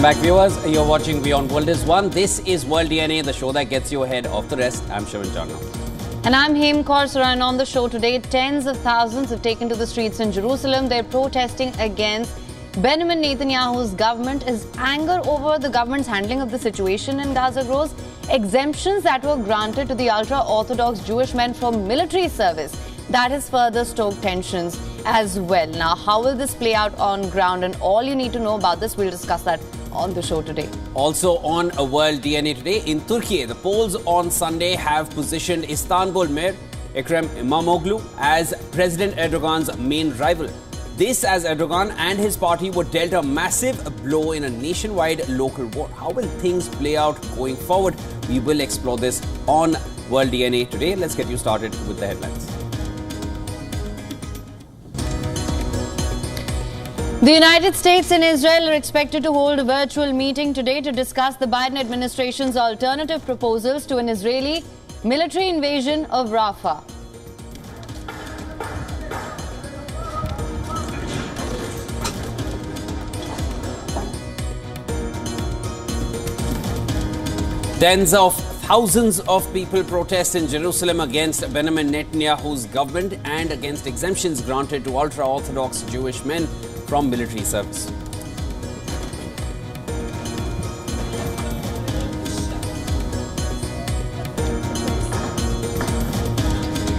back, viewers. You're watching WION World One. This is World DNA, the show that gets you ahead of the rest. I'm Shivan Chana. And I'm Hem Kaur, and on the show today, tens of thousands have taken to the streets in Jerusalem. They're protesting against Benjamin Netanyahu's government as anger over the government's handling of the situation in Gaza grows. Exemptions that were granted to the ultra-Orthodox Jewish men from military service. That has further stoked tensions as well. Now, how will this play out on ground? And all you need to know about this, we'll discuss that on the show today. Also on a World DNA today, in Turkey, the polls on Sunday have positioned Istanbul Mayor Ekrem İmamoğlu as President Erdogan's main rival. This as Erdogan and his party were dealt a massive blow in a nationwide local war. How will things play out going forward? We will explore this on World DNA today. Let's get you started with the headlines. The United States and Israel are expected to hold a virtual meeting today to discuss the Biden administration's alternative proposals to an Israeli military invasion of Rafah. Tens of thousands of people protest in Jerusalem against Benjamin Netanyahu's government and against exemptions granted to ultra-Orthodox Jewish men from military service.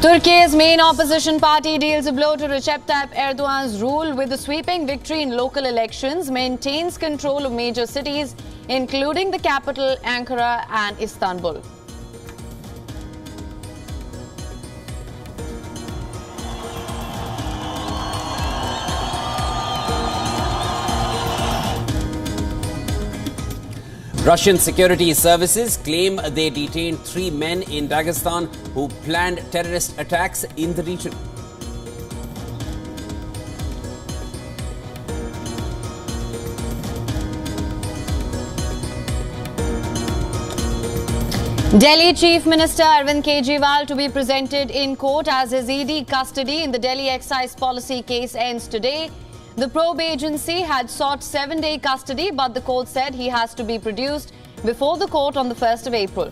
Turkey's main opposition party deals a blow to Recep Tayyip Erdogan's rule with a sweeping victory in local elections, maintains control of major cities, including the capital, Ankara and Istanbul. Russian security services claim they detained 3 men in Dagestan who planned terrorist attacks in the region. Delhi Chief Minister Arvind Kejriwal to be presented in court as his ED custody in the Delhi excise policy case ends today. The probe agency had sought 7-day custody, but the court said he has to be produced before the court on the 1st of April.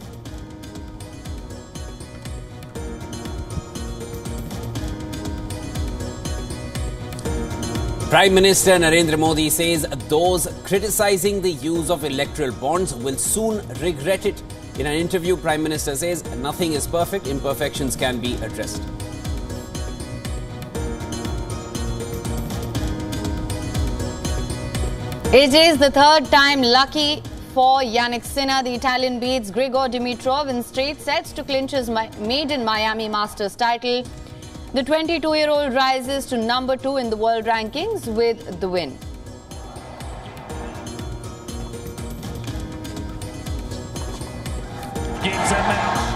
Prime Minister Narendra Modi says those criticizing the use of electoral bonds will soon regret it. In an interview, Prime Minister says nothing is perfect, imperfections can be addressed. It is the third time lucky for Yannick Sinner. The Italian beats Grigor Dimitrov in straight sets to clinch his maiden Miami Masters title. The 22-year-old rises to number 2 in the world rankings with the win. Games and match.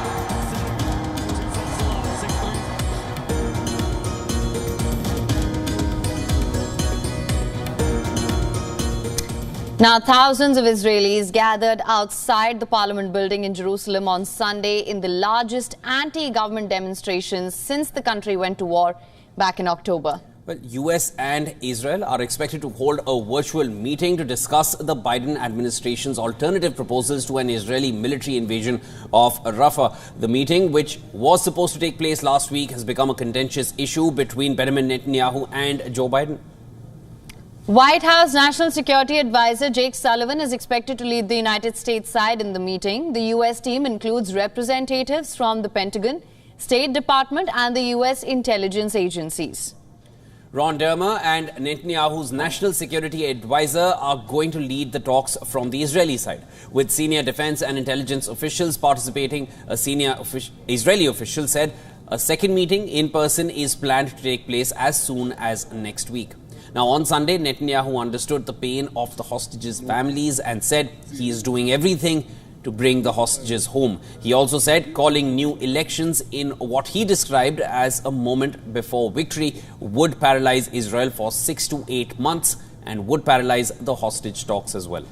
Now, thousands of Israelis gathered outside the Parliament building in Jerusalem on Sunday in the largest anti-government demonstrations since the country went to war back in October. Well, US and Israel are expected to hold a virtual meeting to discuss the Biden administration's alternative proposals to an Israeli military invasion of Rafah. The meeting, which was supposed to take place last week, has become a contentious issue between Benjamin Netanyahu and Joe Biden. White House National Security Advisor Jake Sullivan is expected to lead the United States side in the meeting. The U.S. team includes representatives from the Pentagon, State Department and the U.S. intelligence agencies. Ron Dermer and Netanyahu's National Security Advisor are going to lead the talks from the Israeli side. With senior defense and intelligence officials participating, a senior Israeli official said a second meeting in person is planned to take place as soon as next week. Now, on Sunday, Netanyahu understood the pain of the hostages' families and said he is doing everything to bring the hostages home. He also said calling new elections in what he described as a moment before victory would paralyze Israel for 6 to 8 months and would paralyze the hostage talks as well.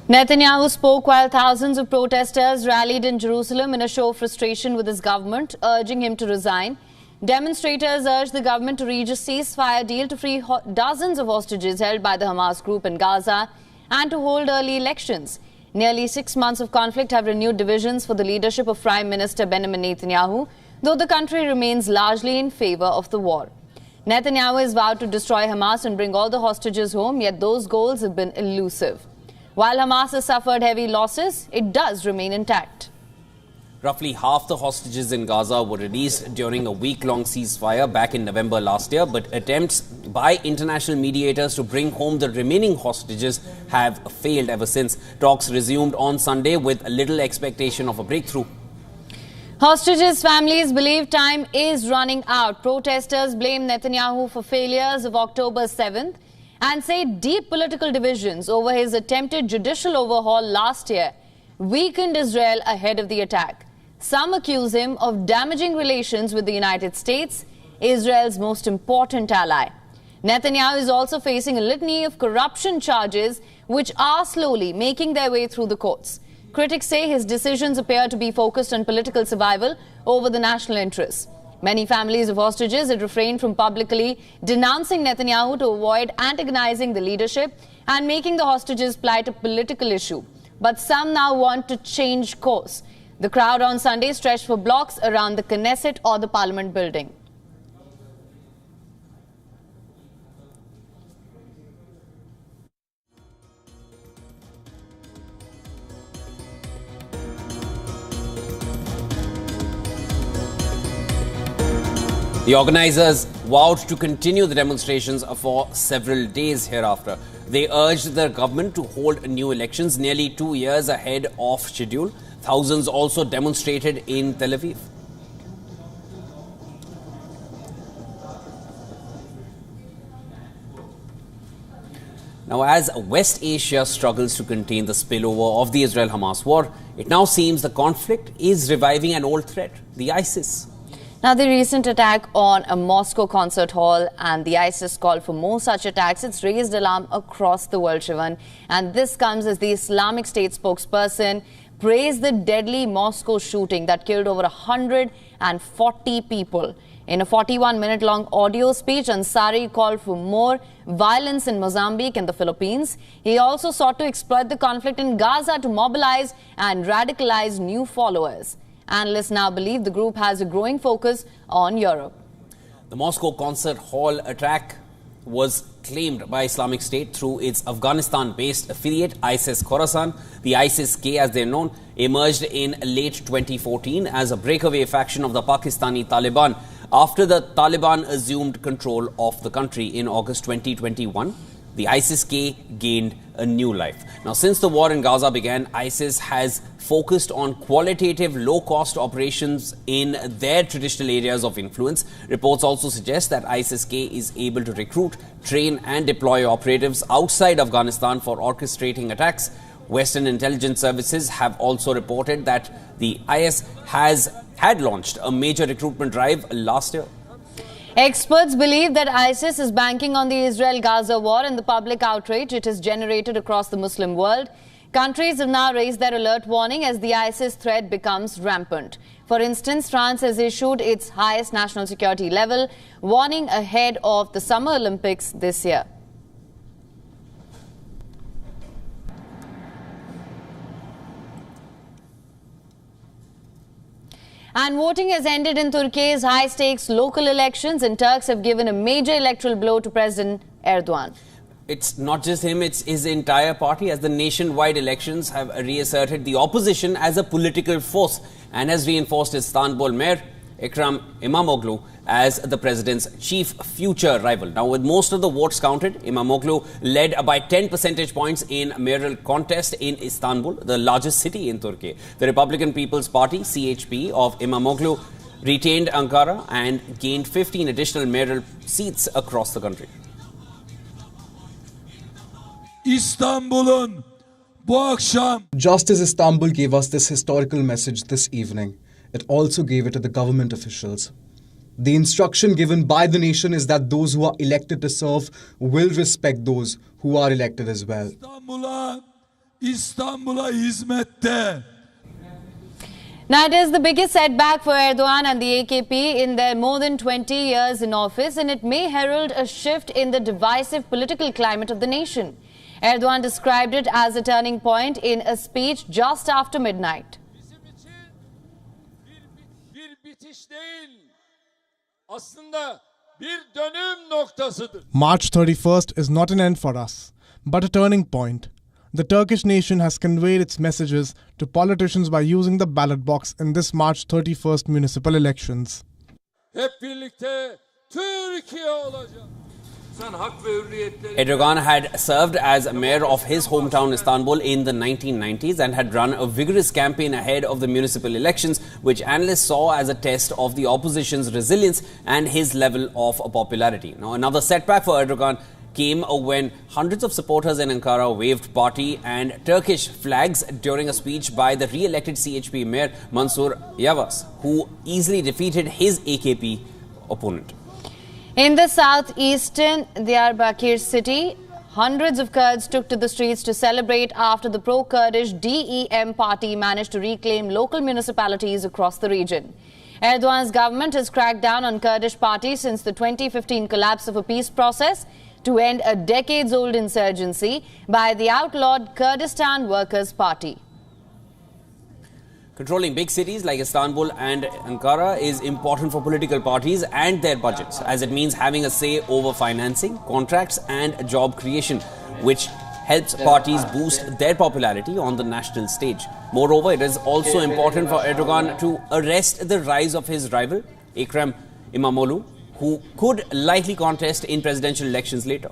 Netanyahu spoke while thousands of protesters rallied in Jerusalem in a show of frustration with his government, urging him to resign. Demonstrators urged the government to reach a ceasefire deal to free dozens of hostages held by the Hamas group in Gaza and to hold early elections. Nearly 6 months of conflict have renewed divisions for the leadership of Prime Minister Benjamin Netanyahu, though the country remains largely in favor of the war. Netanyahu has vowed to destroy Hamas and bring all the hostages home, yet those goals have been elusive. While Hamas has suffered heavy losses, it does remain intact. Roughly half the hostages in Gaza were released during a week-long ceasefire back in November last year, but attempts by international mediators to bring home the remaining hostages have failed ever since. Talks resumed on Sunday with little expectation of a breakthrough. Hostages' families believe time is running out. Protesters blame Netanyahu for failures of October 7th and say deep political divisions over his attempted judicial overhaul last year weakened Israel ahead of the attack. Some accuse him of damaging relations with the United States, Israel's most important ally. Netanyahu is also facing a litany of corruption charges which are slowly making their way through the courts. Critics say his decisions appear to be focused on political survival over the national interests. Many families of hostages had refrained from publicly denouncing Netanyahu to avoid antagonizing the leadership and making the hostages' plight a political issue. But some now want to change course. The crowd on Sunday stretched for blocks around the Knesset or the Parliament building. The organizers vowed to continue the demonstrations for several days hereafter. They urged the government to hold new elections nearly 2 years ahead of schedule. Thousands also demonstrated in Tel Aviv. Now, as West Asia struggles to contain the spillover of the Israel-Hamas war, it now seems the conflict is reviving an old threat, the ISIS. Now, the recent attack on a Moscow concert hall and the ISIS call for more such attacks, it's raised alarm across the world, Shivan. And this comes as the Islamic State spokesperson praised the deadly Moscow shooting that killed over 140 people. In a 41-minute-long audio speech, Ansari called for more violence in Mozambique and the Philippines. He also sought to exploit the conflict in Gaza to mobilize and radicalize new followers. Analysts now believe the group has a growing focus on Europe. The Moscow concert hall attack was claimed by Islamic State through its Afghanistan-based affiliate ISIS-Khorasan. The ISIS-K, as they're known, emerged in late 2014 as a breakaway faction of the Pakistani Taliban after the Taliban assumed control of the country in August 2021. The ISIS-K gained a new life. Now, since the war in Gaza began, ISIS has focused on qualitative, low-cost operations in their traditional areas of influence. Reports also suggest that ISIS-K is able to recruit, train and deploy operatives outside Afghanistan for orchestrating attacks. Western intelligence services have also reported that the IS had launched a major recruitment drive last year. Experts believe that ISIS is banking on the Israel-Gaza war and the public outrage it has generated across the Muslim world. Countries have now raised their alert warning as the ISIS threat becomes rampant. For instance, France has issued its highest national security level warning ahead of the Summer Olympics this year. And voting has ended in Turkey's high-stakes local elections, and Turks have given a major electoral blow to President Erdogan. It's not just him, it's his entire party, as the nationwide elections have reasserted the opposition as a political force and has reinforced Istanbul Mayor Ekrem İmamoğlu as the president's chief future rival. Now, with most of the votes counted, İmamoğlu led by 10 percentage points in mayoral contest in Istanbul, the largest city in Turkey. The Republican People's Party, CHP, of İmamoğlu retained Ankara and gained 15 additional mayoral seats across the country. İstanbul'un bu akşam. Just as Istanbul gave us this historical message this evening, it also gave it to the government officials. The instruction given by the nation is that those who are elected to serve will respect those who are elected as well. İstanbul'a hizmette. Now, it is the biggest setback for Erdogan and the AKP in their more than 20 years in office, and it may herald a shift in the divisive political climate of the nation. Erdogan described it as a turning point in a speech just after midnight. March 31st is not an end for us, but a turning point. The Turkish nation has conveyed its messages to politicians by using the ballot box in this March 31st municipal elections. Erdogan had served as mayor of his hometown Istanbul in the 1990s and had run a vigorous campaign ahead of the municipal elections, which analysts saw as a test of the opposition's resilience and his level of popularity. Now, another setback for Erdogan came when hundreds of supporters in Ankara waved party and Turkish flags during a speech by the re-elected CHP mayor Mansur Yavaş, who easily defeated his AKP opponent. In the southeastern Diyarbakir city, hundreds of Kurds took to the streets to celebrate after the pro-Kurdish DEM party managed to reclaim local municipalities across the region. Erdogan's government has cracked down on Kurdish parties since the 2015 collapse of a peace process to end a decades-old insurgency by the outlawed Kurdistan Workers' Party. Controlling big cities like Istanbul and Ankara is important for political parties and their budgets, as it means having a say over financing, contracts and job creation, which helps parties boost their popularity on the national stage. Moreover, it is also important for Erdogan to arrest the rise of his rival, Ekrem İmamoğlu, who could likely contest in presidential elections later.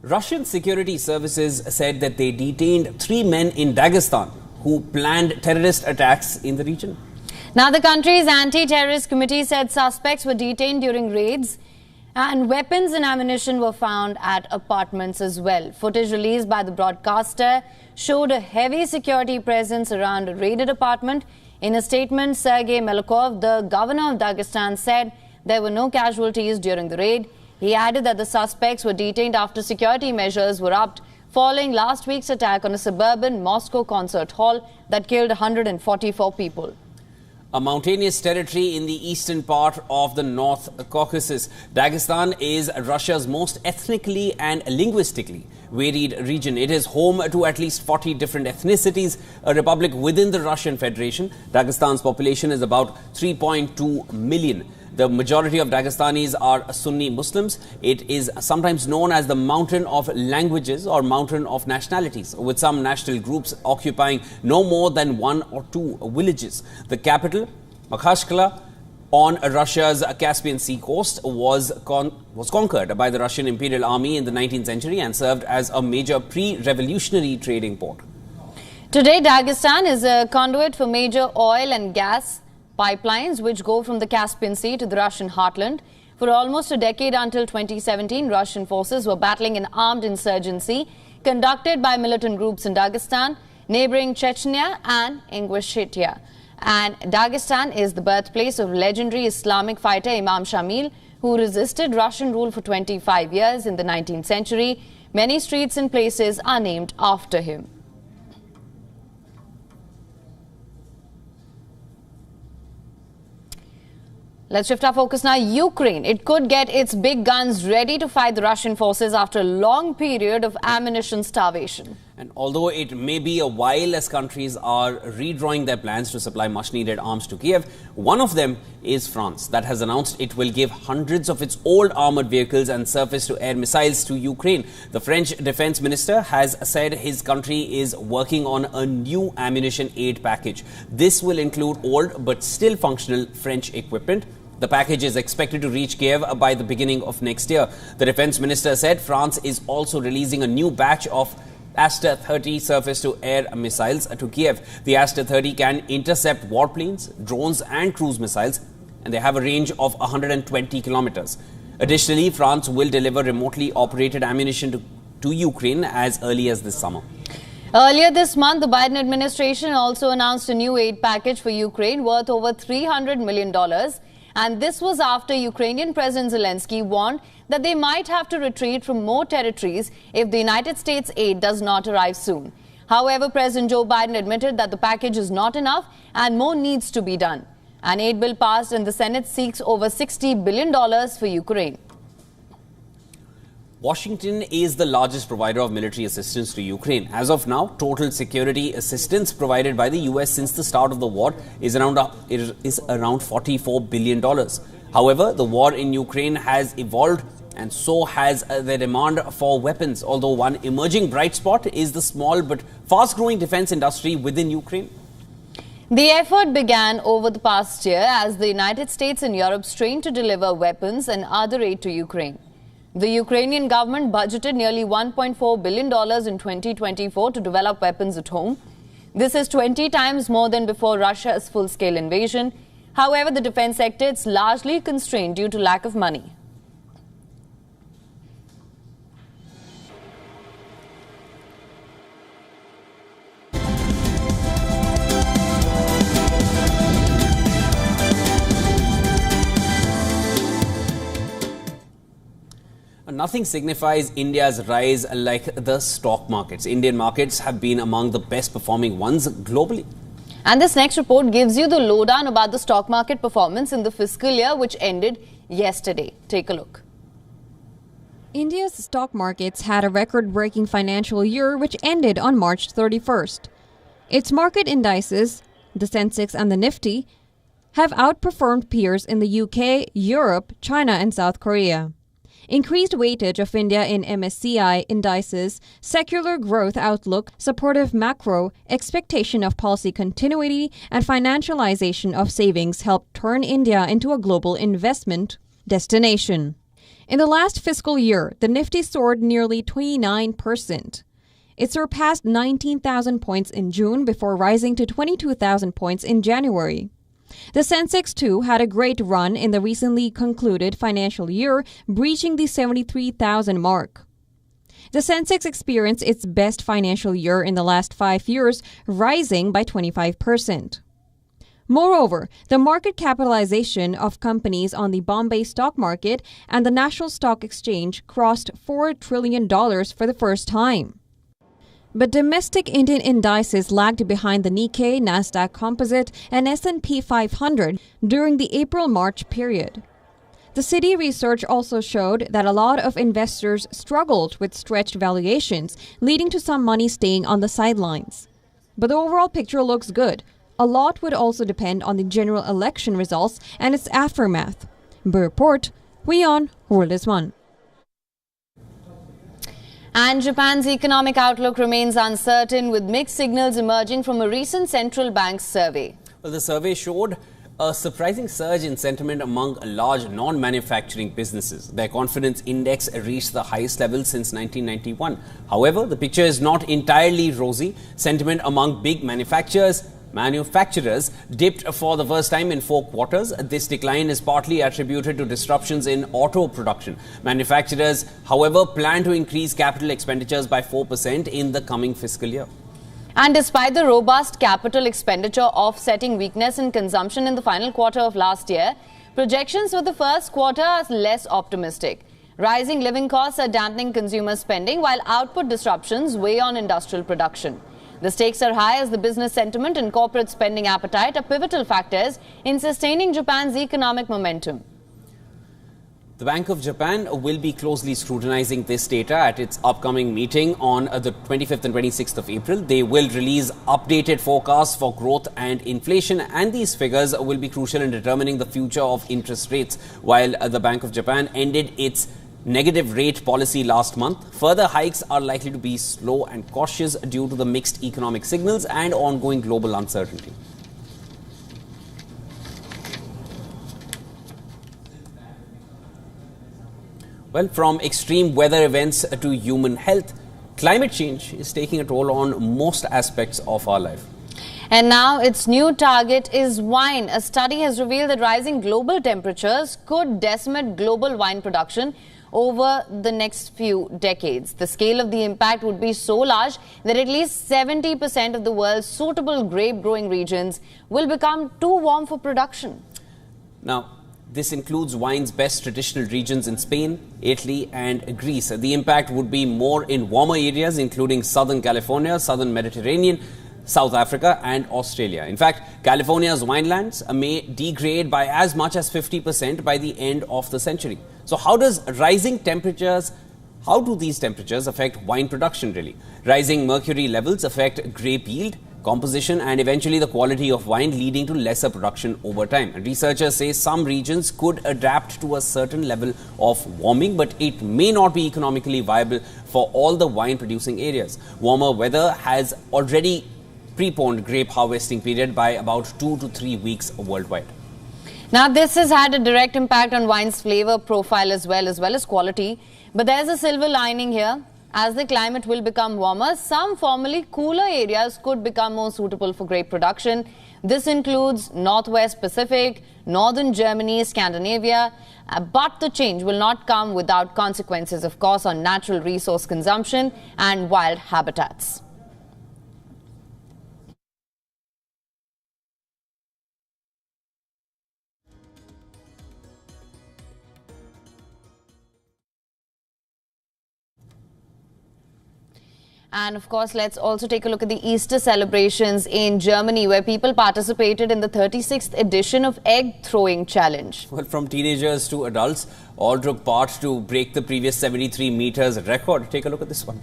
Russian security services said that they detained 3 men in Dagestan who planned terrorist attacks in the region. Now, the country's anti-terrorist committee said suspects were detained during raids and weapons and ammunition were found at apartments as well. Footage released by the broadcaster showed a heavy security presence around a raided apartment. In a statement, Sergei Melkov, the governor of Dagestan, said there were no casualties during the raid. He added that the suspects were detained after security measures were upped following last week's attack on a suburban Moscow concert hall that killed 144 people. A mountainous territory in the eastern part of the North Caucasus. Dagestan is Russia's most ethnically and linguistically varied region. It is home to at least 40 different ethnicities, a republic within the Russian Federation. Dagestan's population is about 3.2 million. The majority of Dagestanis are Sunni Muslims. It is sometimes known as the mountain of languages or mountain of nationalities, with some national groups occupying no more than 1 or 2 villages. The capital, Makhachkala, on Russia's Caspian Sea coast, was conquered by the Russian Imperial Army in the 19th century and served as a major pre-revolutionary trading port. Today, Dagestan is a conduit for major oil and gas pipelines which go from the Caspian Sea to the Russian heartland. For almost a decade until 2017, Russian forces were battling an armed insurgency conducted by militant groups in Dagestan, neighboring Chechnya and Ingushetia. And Dagestan is the birthplace of legendary Islamic fighter Imam Shamil, who resisted Russian rule for 25 years in the 19th century. Many streets and places are named after him. Let's shift our focus now. Ukraine. It could get its big guns ready to fight the Russian forces after a long period of ammunition starvation. And although it may be a while as countries are redrawing their plans to supply much-needed arms to Kiev, one of them is France, that has announced it will give hundreds of its old armoured vehicles and surface-to-air missiles to Ukraine. The French defence minister has said his country is working on a new ammunition aid package. This will include old but still functional French equipment. The package is expected to reach Kiev by the beginning of next year. The defence minister said France is also releasing a new batch of Aster-30 surface-to-air missiles to Kiev. The Aster-30 can intercept warplanes, drones and cruise missiles, and they have a range of 120 kilometers. Additionally, France will deliver remotely operated ammunition to Ukraine as early as this summer. Earlier this month, the Biden administration also announced a new aid package for Ukraine worth over $300 million. And this was after Ukrainian President Zelensky warned that they might have to retreat from more territories if the United States aid does not arrive soon. However, President Joe Biden admitted that the package is not enough and more needs to be done. An aid bill passed and the Senate seeks over $60 billion for Ukraine. Washington is the largest provider of military assistance to Ukraine. As of now, total security assistance provided by the US since the start of the war is around $44 billion. However, the war in Ukraine has evolved, and so has the demand for weapons, although one emerging bright spot is the small but fast-growing defense industry within Ukraine. The effort began over the past year as the United States and Europe strained to deliver weapons and other aid to Ukraine. The Ukrainian government budgeted nearly $1.4 billion in 2024 to develop weapons at home. This is 20 times more than before Russia's full-scale invasion. However, the defense sector is largely constrained due to lack of money. Nothing signifies India's rise like the stock markets. Indian markets have been among the best performing ones globally. And this next report gives you the lowdown about the stock market performance in the fiscal year which ended yesterday. Take a look. India's stock markets had a record-breaking financial year which ended on March 31st. Its market indices, the Sensex and the Nifty, have outperformed peers in the UK, Europe, China and South Korea. Increased weightage of India in MSCI indices, secular growth outlook, supportive macro, expectation of policy continuity, and financialization of savings helped turn India into a global investment destination. In the last fiscal year, the Nifty soared nearly 29%. It surpassed 19,000 points in June before rising to 22,000 points in January. The Sensex, too, had a great run in the recently concluded financial year, breaching the 73,000 mark. The Sensex experienced its best financial year in the last 5 years, rising by 25%. Moreover, the market capitalization of companies on the Bombay stock market and the National Stock Exchange crossed $4 trillion for the first time. But domestic Indian indices lagged behind the Nikkei, Nasdaq Composite, and S&P 500 during the April-March period. The Citi research also showed that a lot of investors struggled with stretched valuations, leading to some money staying on the sidelines. But the overall picture looks good. A lot would also depend on the general election results and its aftermath. Bureau Report, WION The World is One. And Japan's economic outlook remains uncertain, with mixed signals emerging from a recent central bank survey. Well, the survey showed a surprising surge in sentiment among large non-manufacturing businesses. Their confidence index reached the highest level since 1991. However, the picture is not entirely rosy. Sentiment among big manufacturers dipped for the first time in 4 quarters. This decline is partly attributed to disruptions in auto production. Manufacturers, however, plan to increase capital expenditures by 4% in the coming fiscal year. And despite the robust capital expenditure offsetting weakness in consumption in the final quarter of last year, projections for the first quarter are less optimistic. Rising living costs are dampening consumer spending, while output disruptions weigh on industrial production. The stakes are high as the business sentiment and corporate spending appetite are pivotal factors in sustaining Japan's economic momentum. The Bank of Japan will be closely scrutinizing this data at its upcoming meeting on the 25th and 26th of April. They will release updated forecasts for growth and inflation, and these figures will be crucial in determining the future of interest rates. While the Bank of Japan ended its negative rate policy last month, further hikes are likely to be slow and cautious due to the mixed economic signals and ongoing global uncertainty. Well, from extreme weather events to human health, climate change is taking a toll on most aspects of our life. And now its new target is wine. A study has revealed that rising global temperatures could decimate global wine production over the next few decades. The scale of the impact would be so large that at least 70% of the world's suitable grape growing regions will become too warm for production. Now, This includes wine's best traditional regions in Spain, Italy and Greece. The impact would be more in warmer areas including Southern California, Southern Mediterranean, South Africa and Australia. In fact, California's winelands may degrade by as much as 50% by the end of the century. So how do these temperatures affect wine production really? Rising mercury levels affect grape yield, composition and eventually the quality of wine, leading to lesser production over time. And researchers say some regions could adapt to a certain level of warming, but it may not be economically viable for all the wine producing areas. Warmer weather has already preponed grape harvesting period by about 2 to 3 weeks worldwide. Now, this has had a direct impact on wine's flavor profile as well as quality. But there's a silver lining here. As the climate will become warmer, some formerly cooler areas could become more suitable for grape production. This includes Northwest Pacific, Northern Germany, Scandinavia. But the change will not come without consequences, of course, on natural resource consumption and wild habitats. And of course, let's also take a look at the Easter celebrations in Germany, where people participated in the 36th edition of Egg Throwing Challenge. Well, from teenagers to adults, all took part to break the previous 73 meters record. Take a look at this one.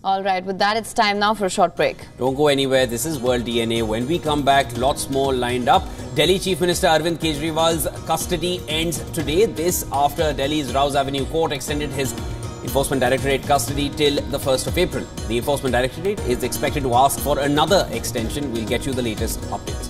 All right, with that, it's time now for a short break. Don't go anywhere. This is World DNA. When we come back, lots more lined up. Delhi Chief Minister Arvind Kejriwal's custody ends today. This after Delhi's Rouse Avenue Court extended his Enforcement Directorate custody till the 1st of April. The Enforcement Directorate is expected to ask for another extension. We'll get you the latest updates.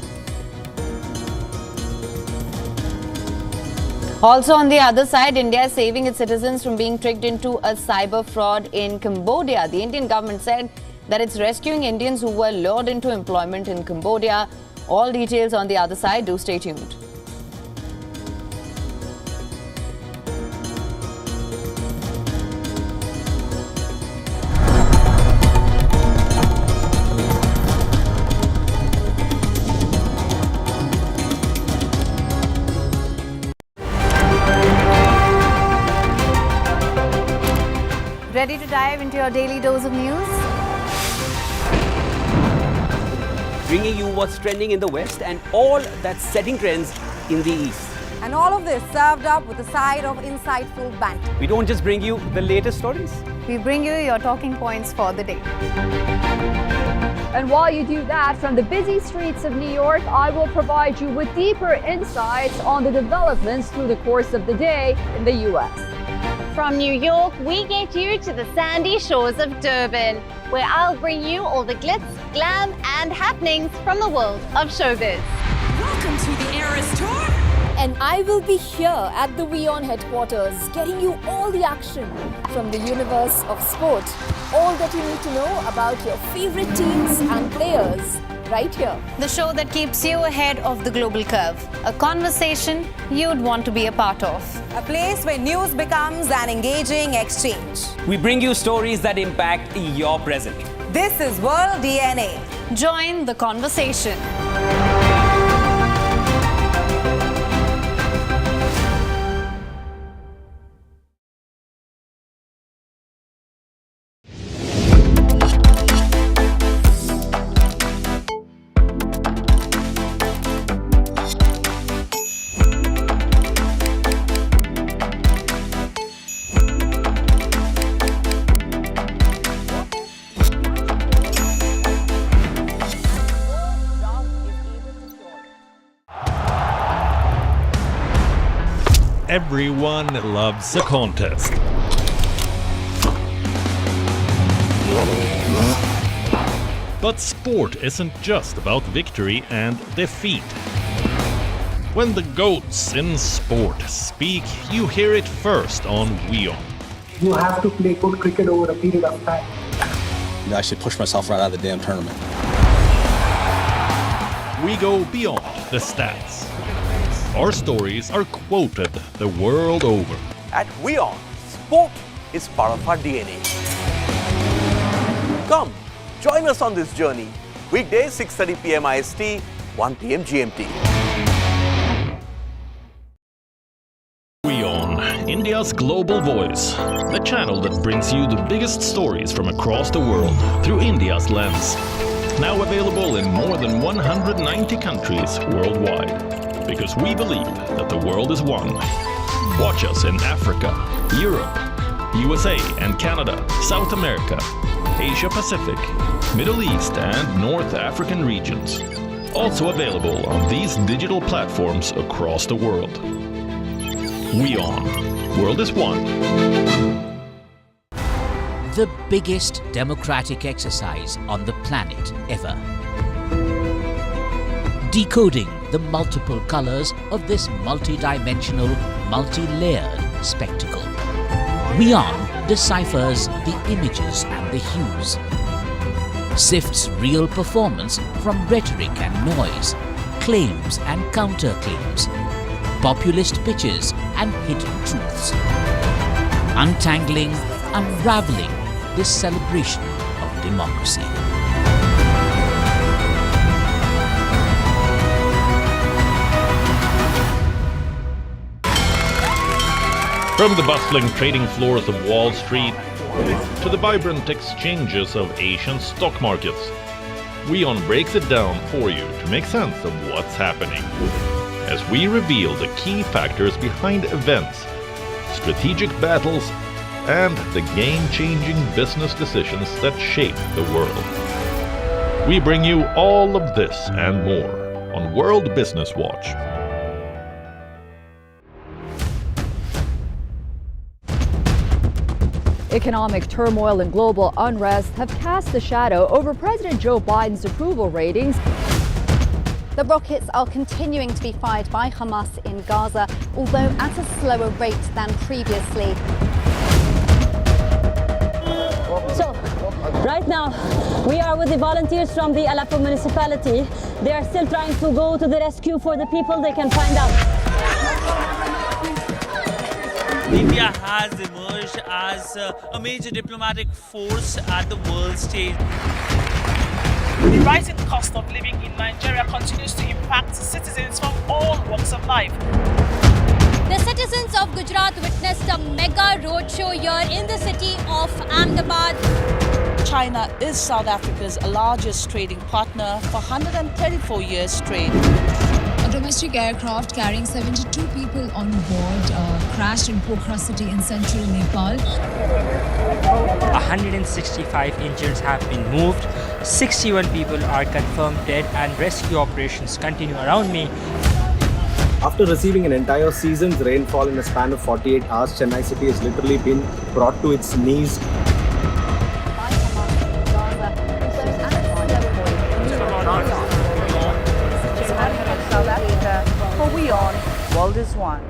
Also, on the other side, India is saving its citizens from being tricked into a cyber fraud in Cambodia. The Indian government said that it's rescuing Indians who were lured into employment in Cambodia. All details on the other side. Do stay tuned. Ready to dive into your daily dose of news? Bringing you what's trending in the West and all that's setting trends in the East. And all of this served up with a side of insightful banter. We don't just bring you the latest stories. We bring you your talking points for the day. And while you do that, from the busy streets of New York, I will provide you with deeper insights on the developments through the course of the day in the U.S. From New York, we get you to the sandy shores of Durban, where I'll bring you all the glitz, glam and happenings from the world of showbiz. Welcome to the Eras Tour. And I will be here at the WION headquarters, getting you all the action from the universe of sport. All that you need to know about your favorite teams and players, right here. The show that keeps you ahead of the global curve. A conversation you'd want to be a part of. A place where news becomes an engaging exchange. We bring you stories that impact your present. This is World DNA. Join the conversation. Everyone loves a contest. But sport isn't just about victory and defeat. When the GOATs in sport speak, you hear it first on WION. You have to play good cricket over a period of time. I should push myself right out of the damn tournament. We go beyond the stats. Our stories are quoted the world over. At WION, sport is part of our DNA. Come, join us on this journey. Weekdays 6:30 p.m. IST, 1 p.m. GMT. WION, India's global voice. The channel that brings you the biggest stories from across the world through India's lens. Now available in more than 190 countries worldwide. Because we believe that the world is one. Watch us in Africa, Europe, USA and Canada, South America, Asia Pacific, Middle East and North African regions. Also available on these digital platforms across the world. WION. World is one. The biggest democratic exercise on the planet ever. Decoding the multiple colors of this multi-dimensional, multi-layered spectacle. WION deciphers the images and the hues. Sifts real performance from rhetoric and noise, claims and counterclaims, populist pitches and hidden truths. Untangling, unraveling this celebration of democracy. From the bustling trading floors of Wall Street to the vibrant exchanges of Asian stock markets, WION breaks it down for you to make sense of what's happening. As we reveal the key factors behind events, strategic battles, and the game-changing business decisions that shape the world. We bring you all of this and more on World Business Watch. Economic turmoil and global unrest have cast a shadow over President Joe Biden's approval ratings. The rockets are continuing to be fired by Hamas in Gaza, although at a slower rate than previously. So, right now, we are with the volunteers from the Aleppo municipality. They are still trying to go to the rescue for the people they can find out. India has emerged as a major diplomatic force at the world stage. The rising cost of living in Nigeria continues to impact citizens from all walks of life. The citizens of Gujarat witnessed a mega roadshow here in the city of Ahmedabad. China is South Africa's largest trading partner for 134 years straight. A domestic aircraft carrying 72 people on board crashed in Pokhara city in central Nepal. 165 injured have been moved. 61 people are confirmed dead and rescue operations continue around me. After receiving an entire season's rainfall in a span of 48 hours, Chennai city has literally been brought to its knees. For WION, World is One.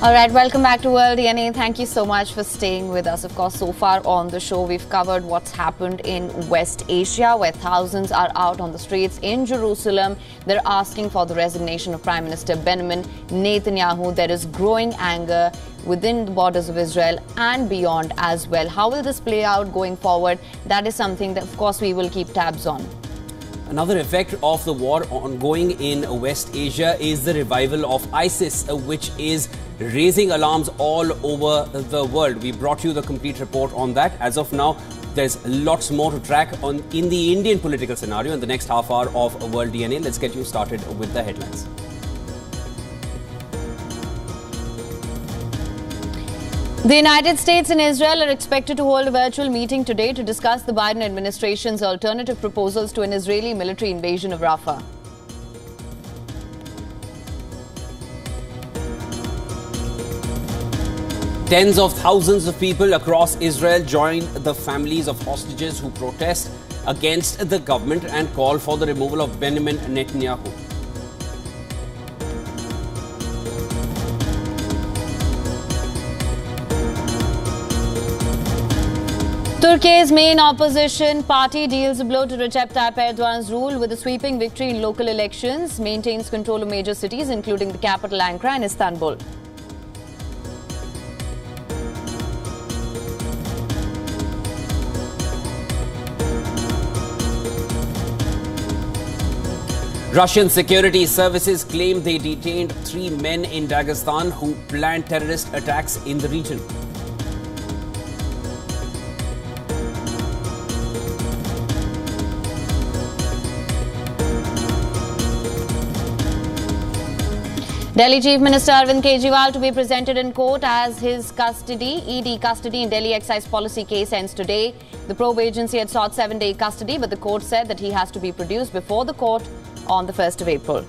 All right, welcome back to World DNA. Thank you so much for staying with us. Of course, so far on the show, we've covered what's happened in West Asia, where thousands are out on the streets in Jerusalem. They're asking for the resignation of Prime Minister Benjamin Netanyahu. There is growing anger within the borders of Israel and beyond as well. How will this play out going forward? That is something that, of course, we will keep tabs on. Another effect of the war ongoing in West Asia is the revival of ISIS, which is raising alarms all over the world. We brought you the complete report on that. As of now, there's lots more to track in the Indian political scenario in the next half hour of World DNA. Let's get you started with the headlines. The United States and Israel are expected to hold a virtual meeting today to discuss the Biden administration's alternative proposals to an Israeli military invasion of Rafah. Tens of thousands of people across Israel joined the families of hostages who protest against the government and call for the removal of Benjamin Netanyahu. Turkey's main opposition party deals a blow to Recep Tayyip Erdogan's rule with a sweeping victory in local elections, maintains control of major cities including the capital Ankara and Istanbul. Russian security services claim they detained 3 men in Dagestan who planned terrorist attacks in the region. Delhi Chief Minister Arvind Kejriwal to be presented in court as his ED custody in Delhi excise policy case ends today. The probe agency had sought 7-day custody, but the court said that he has to be produced before the court on the 1st of April.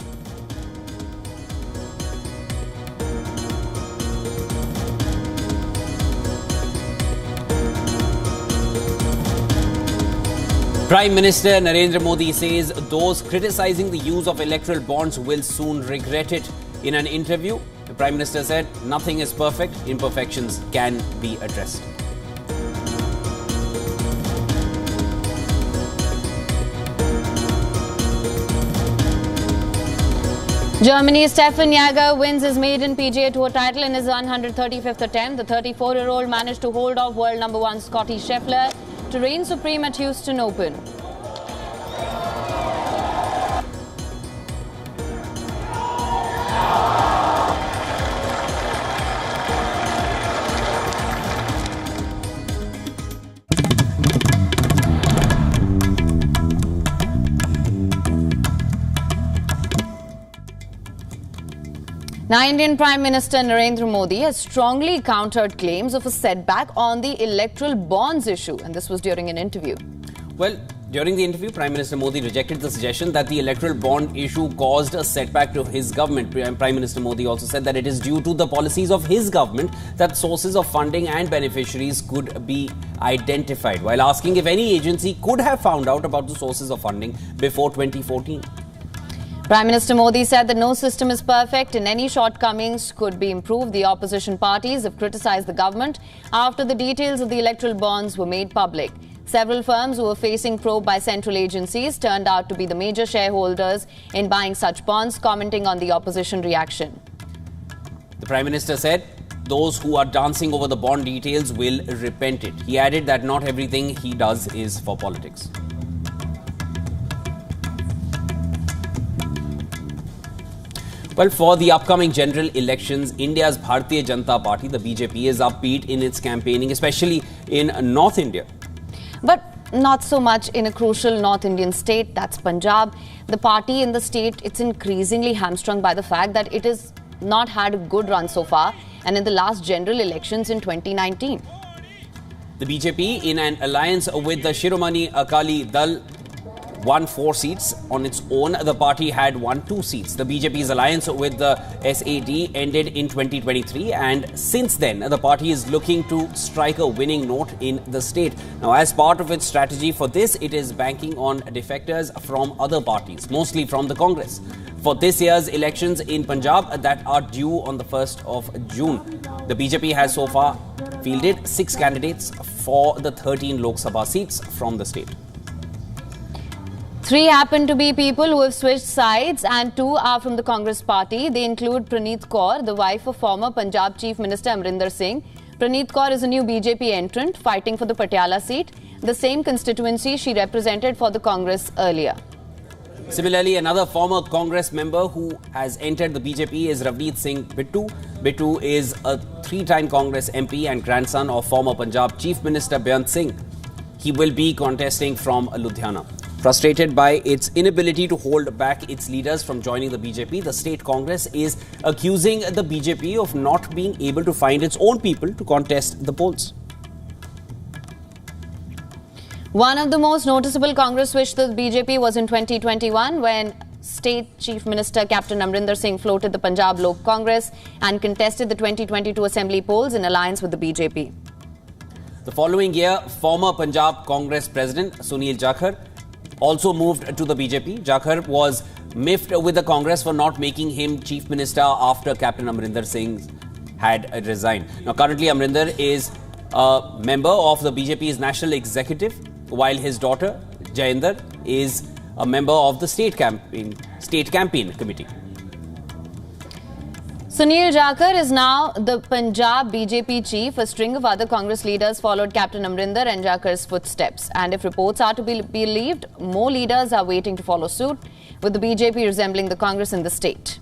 Prime Minister Narendra Modi says those criticizing the use of electoral bonds will soon regret it. In an interview, the Prime Minister said, "Nothing is perfect, imperfections can be addressed." Germany's Stefan Jäger wins his maiden PGA Tour title in his 135th attempt. The 34-year-old managed to hold off world number 1 Scotty Scheffler to reign supreme at Houston Open. Now, Indian Prime Minister Narendra Modi has strongly countered claims of a setback on the electoral bonds issue, and this was during an interview. Well, during the interview, Prime Minister Modi rejected the suggestion that the electoral bond issue caused a setback to his government. Prime Minister Modi also said that it is due to the policies of his government that sources of funding and beneficiaries could be identified, while asking if any agency could have found out about the sources of funding before 2014. Prime Minister Modi said that no system is perfect and any shortcomings could be improved. The opposition parties have criticized the government after the details of the electoral bonds were made public. Several firms who were facing probe by central agencies turned out to be the major shareholders in buying such bonds, commenting on the opposition reaction. The Prime Minister said those who are dancing over the bond details will repent it. He added that not everything he does is for politics. Well, for the upcoming general elections, India's Bharatiya Janata Party, the BJP, is upbeat in its campaigning, especially in North India. But not so much in a crucial North Indian state, that's Punjab. The party in the state, it's increasingly hamstrung by the fact that it has not had a good run so far, and in the last general elections in 2019. The BJP, in an alliance with the Shiromani Akali Dal, won 4 seats on its own. The party had won 2 seats. The BJP's alliance with the SAD ended in 2023, and since then the party is looking to strike a winning note in the state. Now, as part of its strategy for this, it is banking on defectors from other parties, mostly from the Congress. for this year's elections in Punjab that are due on the 1st of June. The BJP has so far fielded 6 candidates for the 13 Lok Sabha seats from the state. 3 happen to be people who have switched sides and 2 are from the Congress party. They include Praneet Kaur, the wife of former Punjab Chief Minister Amrinder Singh. Praneet Kaur is a new BJP entrant fighting for the Patiala seat, the same constituency she represented for the Congress earlier. Similarly, another former Congress member who has entered the BJP is Ravneet Singh Bittu. Bittu is a 3-time Congress MP and grandson of former Punjab Chief Minister Beyant Singh. He will be contesting from Ludhiana. Frustrated by its inability to hold back its leaders from joining the BJP, the state Congress is accusing the BJP of not being able to find its own people to contest the polls. One of the most noticeable Congress switch to the BJP was in 2021 when State Chief Minister Captain Amrinder Singh floated the Punjab Lok Congress and contested the 2022 Assembly polls in alliance with the BJP. The following year, former Punjab Congress President Sunil Jakhar also moved to the BJP. Jakhar was miffed with the Congress for not making him Chief Minister after Captain Amrinder Singh had resigned. Now, currently Amrinder is a member of the BJP's National Executive, while his daughter Jayinder is a member of the State Campaign Committee. Sunil Jakhar is now the Punjab BJP chief. A string of other Congress leaders followed Captain Amrinder and Jakhar's footsteps. And if reports are to be believed, more leaders are waiting to follow suit, with the BJP resembling the Congress in the state.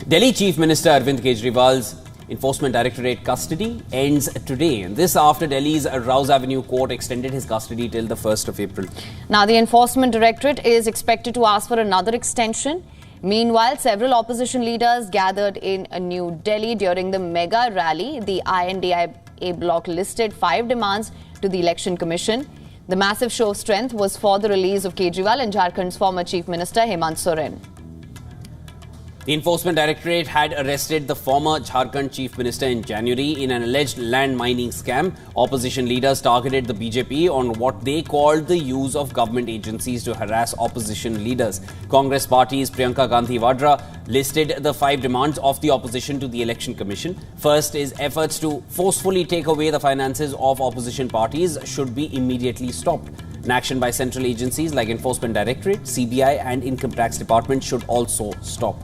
Delhi Chief Minister Arvind Kejriwal's Enforcement Directorate custody ends today. And this after Delhi's Rouse Avenue court extended his custody till the 1st of April. Now, the Enforcement Directorate is expected to ask for another extension. Meanwhile, several opposition leaders gathered in New Delhi during the mega rally. The INDIA bloc listed 5 demands to the Election Commission. The massive show of strength was for the release of Kejriwal and Jharkhand's former Chief Minister Hemant Soren. The Enforcement Directorate had arrested the former Jharkhand Chief Minister in January in an alleged land mining scam. Opposition leaders targeted the BJP on what they called the use of government agencies to harass opposition leaders. Congress Party's Priyanka Gandhi Vadra listed the 5 demands of the opposition to the Election Commission. First is efforts to forcefully take away the finances of opposition parties should be immediately stopped. An action by central agencies like Enforcement Directorate, CBI and Income Tax Department should also stop.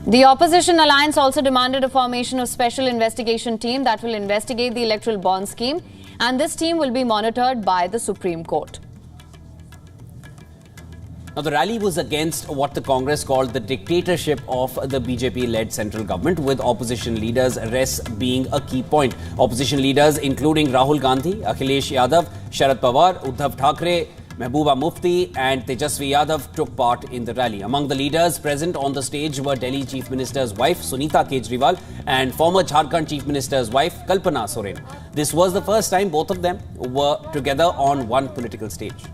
The opposition alliance also demanded a formation of special investigation team that will investigate the electoral bond scheme, and this team will be monitored by the Supreme Court. Now, the rally was against what the Congress called the dictatorship of the BJP-led central government, with opposition leaders' arrests being a key point. Opposition leaders including Rahul Gandhi, Akhilesh Yadav, Sharad Pawar, Uddhav Thackeray, Mehbooba Mufti and Tejasvi Yadav took part in the rally. Among the leaders present on the stage were Delhi Chief Minister's wife Sunita Kejriwal and former Jharkhand Chief Minister's wife Kalpana Soren. This was the first time both of them were together on one political stage.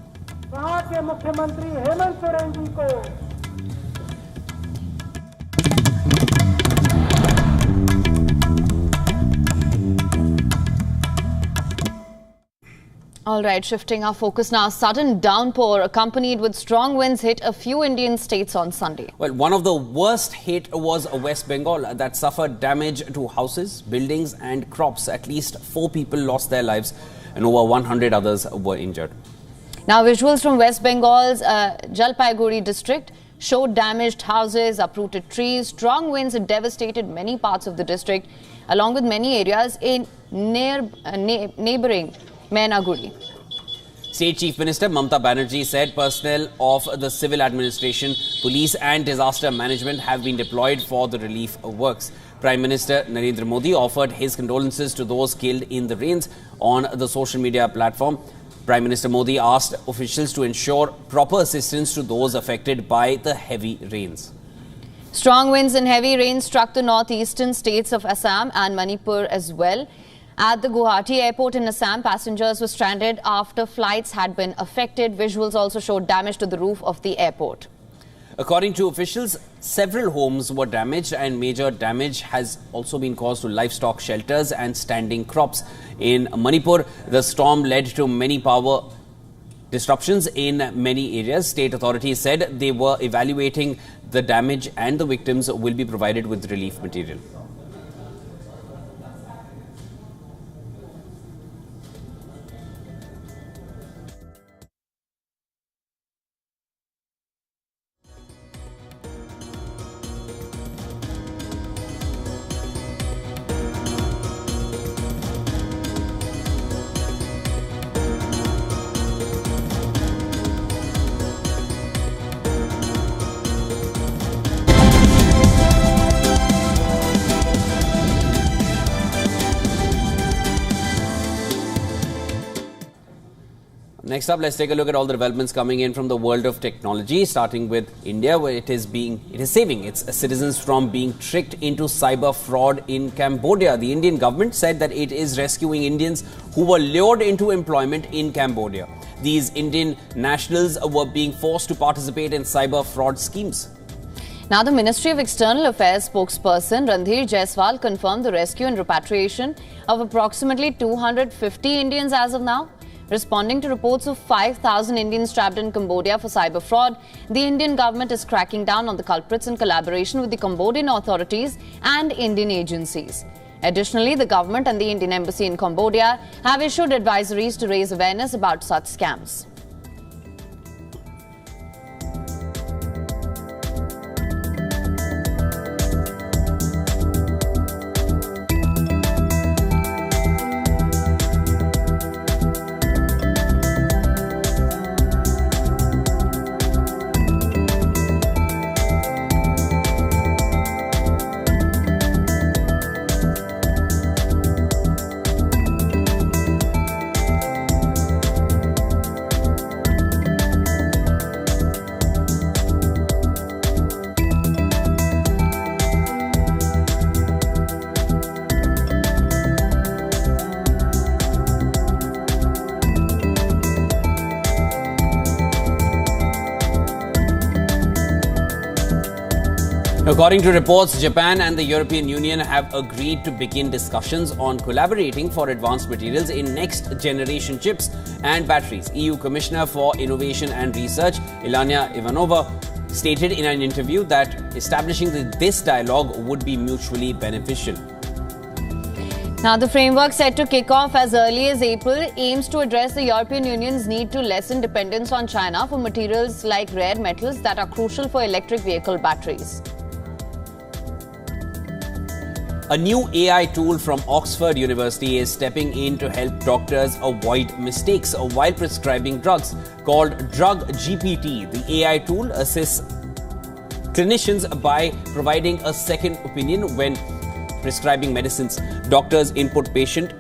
All right, shifting our focus now. Sudden downpour accompanied with strong winds hit a few Indian states on Sunday. Well, one of the worst hit was West Bengal that suffered damage to houses, buildings and crops. At least 4 people lost their lives and over 100 others were injured. Now, visuals from West Bengal's Jalpaiguri district showed damaged houses, uprooted trees. Strong winds had devastated many parts of the district, along with many areas in neighboring Mainaguri. State Chief Minister Mamata Banerjee said personnel of the civil administration, police and disaster management have been deployed for the relief works. Prime Minister Narendra Modi offered his condolences to those killed in the rains on the social media platform. Prime Minister Modi asked officials to ensure proper assistance to those affected by the heavy rains. Strong winds and heavy rain struck the northeastern states of Assam and Manipur as well. At the Guwahati airport in Assam, passengers were stranded after flights had been affected. Visuals also showed damage to the roof of the airport. According to officials, several homes were damaged and major damage has also been caused to livestock shelters and standing crops. In Manipur, the storm led to many power disruptions in many areas. State authorities said they were evaluating the damage and the victims will be provided with relief material. Next up, let's take a look at all the developments coming in from the world of technology, starting with India, where it is saving its citizens from being tricked into cyber fraud in Cambodia. The Indian government said that it is rescuing Indians who were lured into employment in Cambodia. These Indian nationals were being forced to participate in cyber fraud schemes. Now, the Ministry of External Affairs spokesperson Randhir Jaiswal confirmed the rescue and repatriation of approximately 250 Indians as of now. Responding to reports of 5,000 Indians trapped in Cambodia for cyber fraud, the Indian government is cracking down on the culprits in collaboration with the Cambodian authorities and Indian agencies. Additionally, the government and the Indian embassy in Cambodia have issued advisories to raise awareness about such scams. According to reports, Japan and the European Union have agreed to begin discussions on collaborating for advanced materials in next-generation chips and batteries. EU Commissioner for Innovation and Research, Ilana Ivanova, stated in an interview that establishing this dialogue would be mutually beneficial. Now, the framework set to kick off as early as April aims to address the European Union's need to lessen dependence on China for materials like rare metals that are crucial for electric vehicle batteries. A new AI tool from Oxford University is stepping in to help doctors avoid mistakes while prescribing drugs. Called Drug GPT, the AI tool assists clinicians by providing a second opinion when prescribing medicines. Doctors input patient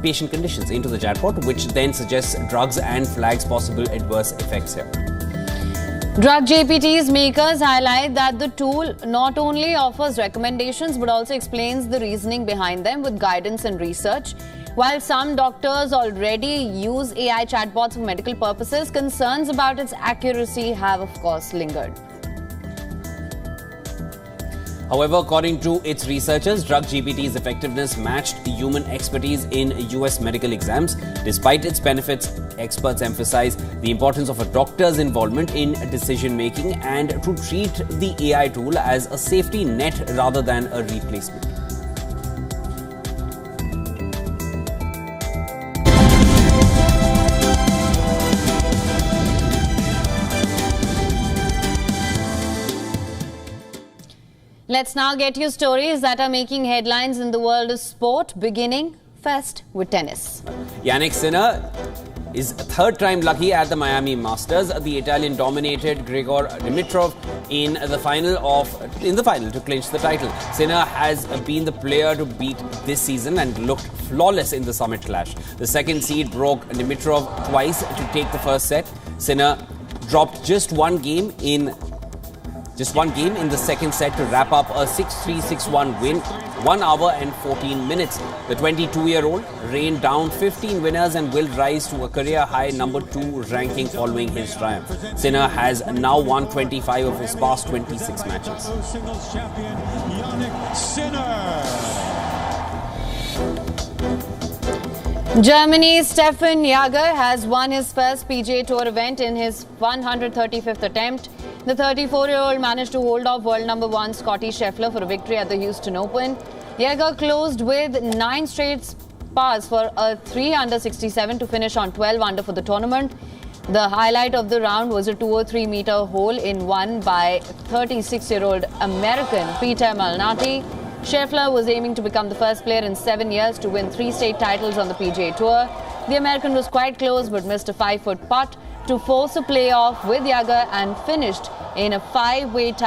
conditions into the chatbot, which then suggests drugs and flags possible adverse effects here. Drug GPT's makers highlight that the tool not only offers recommendations but also explains the reasoning behind them with guidance and research. While some doctors already use AI chatbots for medical purposes, concerns about its accuracy have, of course, lingered. However, according to its researchers, Drug GPT's effectiveness matched human expertise in US medical exams. Despite its benefits, experts emphasize the importance of a doctor's involvement in decision-making and to treat the AI tool as a safety net rather than a replacement. Let's now get you stories that are making headlines in the world of sport, beginning first with tennis. Yannick Sinner is third time lucky at the Miami Masters. The Italian dominated Grigor Dimitrov in the final to clinch the title. Sinner has been the player to beat this season and looked flawless in the summit clash. The second seed broke Dimitrov twice to take the first set. Sinner dropped just one game in the second set to wrap up a 6-3, 6-1 win 1 hour and 14 minutes. The 22-year-old rained down 15 winners and will rise to a career-high number 2 ranking following his triumph. Sinner has now won 25 of his past 26 matches. Singles champion Sinner. Germany's Stefan Jager has won his first PGA Tour event in his 135th attempt. The 34-year-old managed to hold off world number 1 Scotty Scheffler for a victory at the Houston Open. Jager closed with 9 straight pars for a 3-under 67 to finish on 12 under for the tournament. The highlight of the round was a 203-meter hole in one by 36-year-old American Peter Malnati. Scheffler was aiming to become the first player in 7 years to win 3 state titles on the PGA Tour. The American was quite close but missed a 5-foot putt to force a playoff with Jager and finished in a 5-way tie.